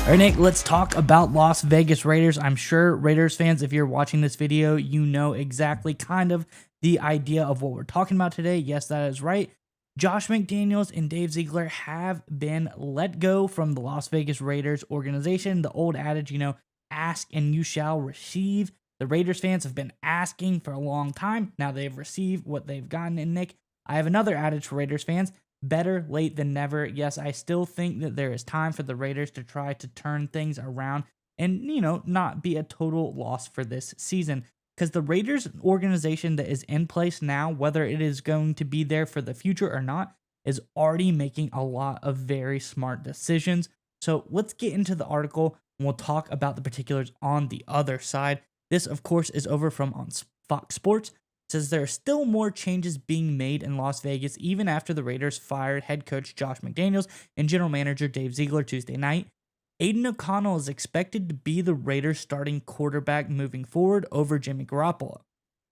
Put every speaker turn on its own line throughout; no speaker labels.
All right, Nick, let's talk about Las Vegas Raiders. I'm sure Raiders fans, if you're watching this video, you know exactly kind of the idea of what we're talking about today. Yes, that is right. Josh McDaniels and Dave Ziegler have been let go from the Las Vegas Raiders organization. The old adage, ask and you shall receive. The Raiders fans have been asking for a long time. Now they've received what they've gotten. And Nick, I have another adage for Raiders fans. Better late than never. Yes, I still think that there is time for the Raiders to try to turn things around and, not be a total loss for this season. Because the Raiders organization that is in place now, whether it is going to be there for the future or not, is already making a lot of very smart decisions. So let's get into the article and we'll talk about the particulars on the other side. This, of course, is over from on Fox Sports. Says there are still more changes being made in Las Vegas even after the Raiders fired head coach Josh McDaniels and general manager Dave Ziegler Tuesday night. Aiden O'Connell is expected to be the Raiders' starting quarterback moving forward over Jimmy Garoppolo.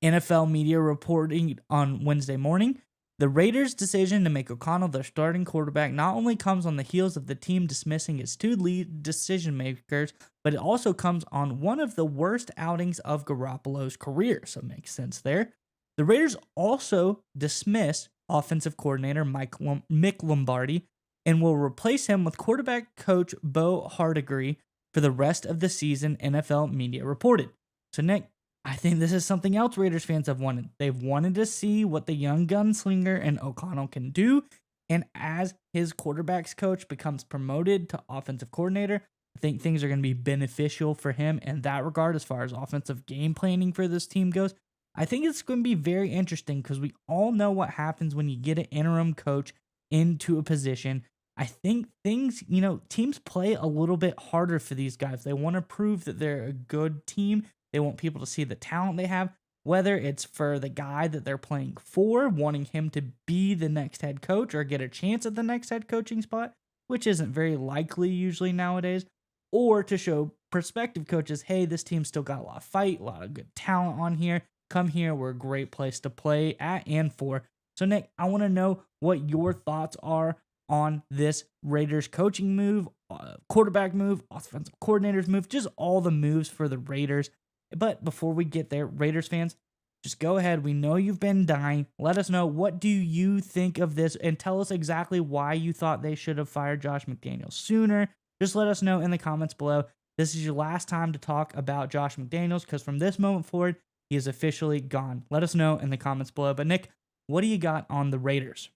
NFL media reporting on Wednesday morning, the Raiders' decision to make O'Connell their starting quarterback not only comes on the heels of the team dismissing its two lead decision makers, but it also comes on one of the worst outings of Garoppolo's career, so it makes sense there. The Raiders also dismiss offensive coordinator Mick Lombardi and will replace him with quarterback coach Bo Hardigree for the rest of the season, NFL media reported. So, Nick, I think this is something else Raiders fans have wanted. They've wanted to see what the young gunslinger and O'Connell can do. And as his quarterback's coach becomes promoted to offensive coordinator, I think things are going to be beneficial for him in that regard as far as offensive game planning for this team goes. I think it's going to be very interesting because we all know what happens when you get an interim coach into a position. I think things, teams play a little bit harder for these guys. They want to prove that they're a good team. They want people to see the talent they have, whether it's for the guy that they're playing for, wanting him to be the next head coach or get a chance at the next head coaching spot, which isn't very likely usually nowadays, or to show prospective coaches, hey, this team's still got a lot of fight, a lot of good talent on here. Come here, we're a great place to play at and for. So, Nick, I want to know what your thoughts are on this Raiders coaching move, quarterback move, offensive coordinators move, just all the moves for the Raiders. But before we get there, Raiders fans, just go ahead. We know you've been dying. Let us know, what do you think of this, and tell us exactly why you thought they should have fired Josh McDaniels sooner. Just let us know in the comments below. This is your last time to talk about Josh McDaniels because from this moment forward, he is officially gone. Let us know in the comments below. But Nick, what do you got on the Raiders?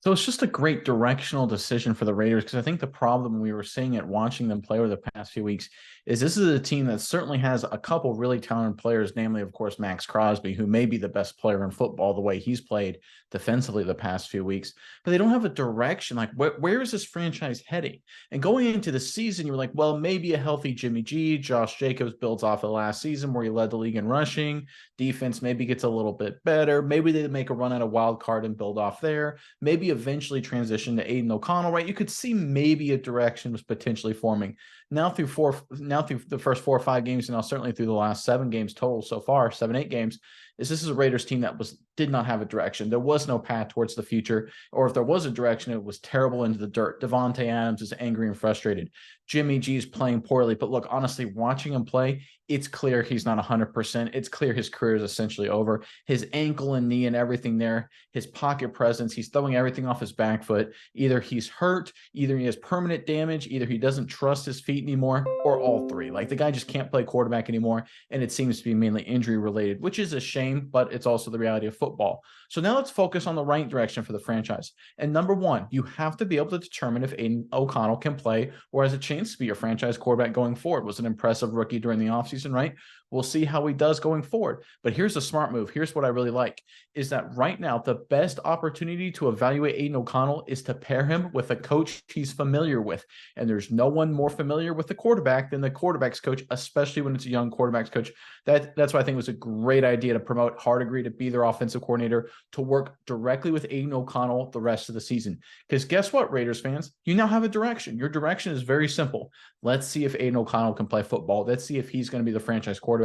So it's just a great directional decision for the Raiders because I think the problem we were seeing at watching them play over the past few weeks is this is a team that certainly has a couple really talented players, namely, of course, Max Crosby, who may be the best player in football the way he's played defensively the past few weeks, but they don't have a direction. Like, where is this franchise heading? And going into the season, you were like, well, maybe a healthy Jimmy G, Josh Jacobs builds off of last season where he led the league in rushing. Defense maybe gets a little bit better. Maybe they make a run at a wild card and build off there. Maybe eventually transition to Aiden O'Connell, right? You could see maybe a direction was potentially forming. Now through the first 4 or 5 games, and now certainly through the last 7 games total so far, 7-8 games, this is a Raiders team that did not have a direction. There was no path towards the future, or if there was a direction, it was terrible into the dirt. Devontae Adams is angry and frustrated. Jimmy G is playing poorly, but look, honestly, watching him play, it's clear he's not 100%. It's clear his career is essentially over. His ankle and knee and everything there, his pocket presence, he's throwing everything off his back foot. Either he's hurt, either he has permanent damage, either he doesn't trust his feet anymore, or all three. Like, the guy just can't play quarterback anymore, and it seems to be mainly injury related, which is a shame, but it's also the reality of football. So now let's focus on the right direction for the franchise. And number one, you have to be able to determine if Aiden O'Connell can play or has a chance to be your franchise quarterback going forward. Was an impressive rookie during the offseason, right? We'll see how he does going forward. But here's a smart move. Here's what I really like, is that right now, the best opportunity to evaluate Aiden O'Connell is to pair him with a coach he's familiar with. And there's no one more familiar with the quarterback than the quarterback's coach, especially when it's a young quarterback's coach. That's why I think it was a great idea to promote Hardigree to be their offensive coordinator, to work directly with Aiden O'Connell the rest of the season. Because guess what, Raiders fans? You now have a direction. Your direction is very simple. Let's see if Aiden O'Connell can play football. Let's see if he's going to be the franchise quarterback.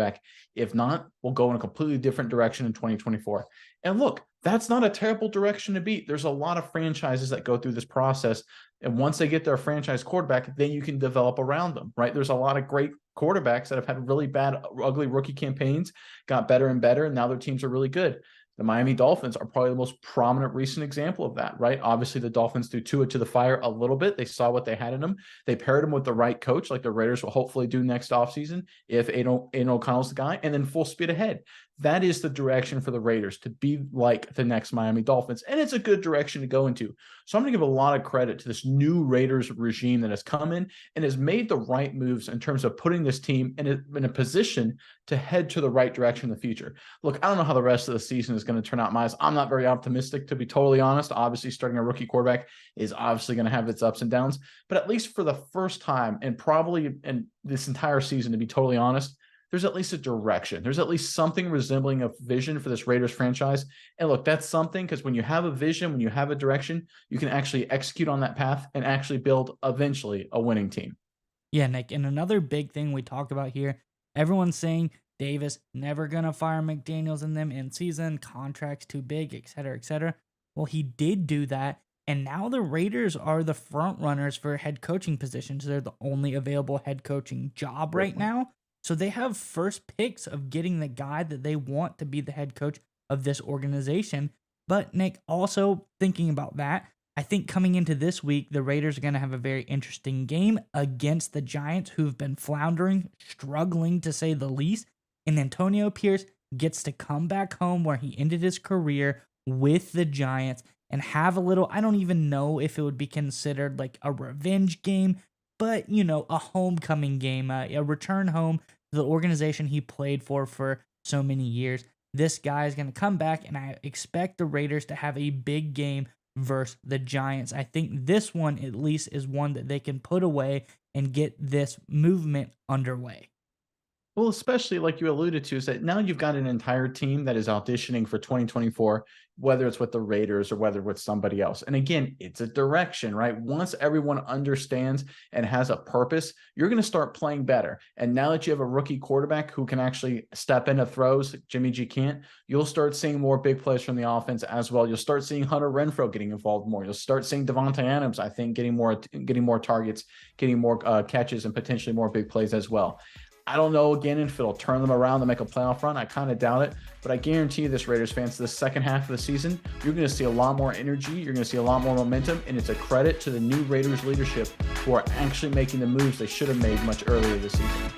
If not, we'll go in a completely different direction in 2024. And look, That's not a terrible direction to be. There's a lot of franchises that go through this process. And once they get their franchise quarterback, then you can develop around them, right? There's a lot of great quarterbacks that have had really bad, ugly rookie campaigns, got better and better, and now their teams are really good. The Miami Dolphins are probably the most prominent recent example of that, right? Obviously, the Dolphins threw Tua to the fire a little bit. They saw what they had in them. They paired him with the right coach, like the Raiders will hopefully do next offseason if Aiden O'Connell's the guy, and then full speed ahead. That is the direction for the Raiders, to be like the next Miami Dolphins. And it's a good direction to go into. So I'm going to give a lot of credit to this new Raiders regime that has come in and has made the right moves in terms of putting this team in a position to head to the right direction in the future. Look, I don't know how the rest of the season is going to turn out, Miles. I'm not very optimistic, to be totally honest. Obviously, starting a rookie quarterback is obviously going to have its ups and downs. But at least for the first time, and probably in this entire season, to be totally honest, there's at least a direction. There's at least something resembling a vision for this Raiders franchise. And look, that's something, because when you have a vision, when you have a direction, you can actually execute on that path and actually build eventually a winning team.
Yeah, Nick. And another big thing we talked about here, everyone's saying Davis never gonna fire McDaniels in them in season, contracts too big, etc., etc. Well, he did do that, and now the Raiders are the front runners for head coaching positions. They're the only available head coaching job right now. So they have first picks of getting the guy that they want to be the head coach of this organization. But Nick, also thinking about that, I think coming into this week, the Raiders are going to have a very interesting game against the Giants, who've been floundering, struggling to say the least. And Antonio Pierce gets to come back home where he ended his career with the Giants and have a little, I don't even know if it would be considered like a revenge game, but a homecoming game, a return home to the organization he played for so many years. This guy is going to come back, and I expect the Raiders to have a big game versus the Giants. I think this one at least is one that they can put away and get this movement underway.
Well, especially like you alluded to, is that now you've got an entire team that is auditioning for 2024, whether it's with the Raiders or whether with somebody else. And again, it's a direction, right? Once everyone understands and has a purpose, you're going to start playing better. And now that you have a rookie quarterback who can actually step into throws, Jimmy G can't, you'll start seeing more big plays from the offense as well. You'll start seeing Hunter Renfrow getting involved more. You'll start seeing Devontae Adams, I think, getting more targets, getting more catches, and potentially more big plays as well. I don't know, again, if it'll turn them around to make a playoff run. I kind of doubt it. But I guarantee you this, Raiders fans, the second half of the season, you're going to see a lot more energy. You're going to see a lot more momentum. And it's a credit to the new Raiders leadership who are actually making the moves they should have made much earlier this season.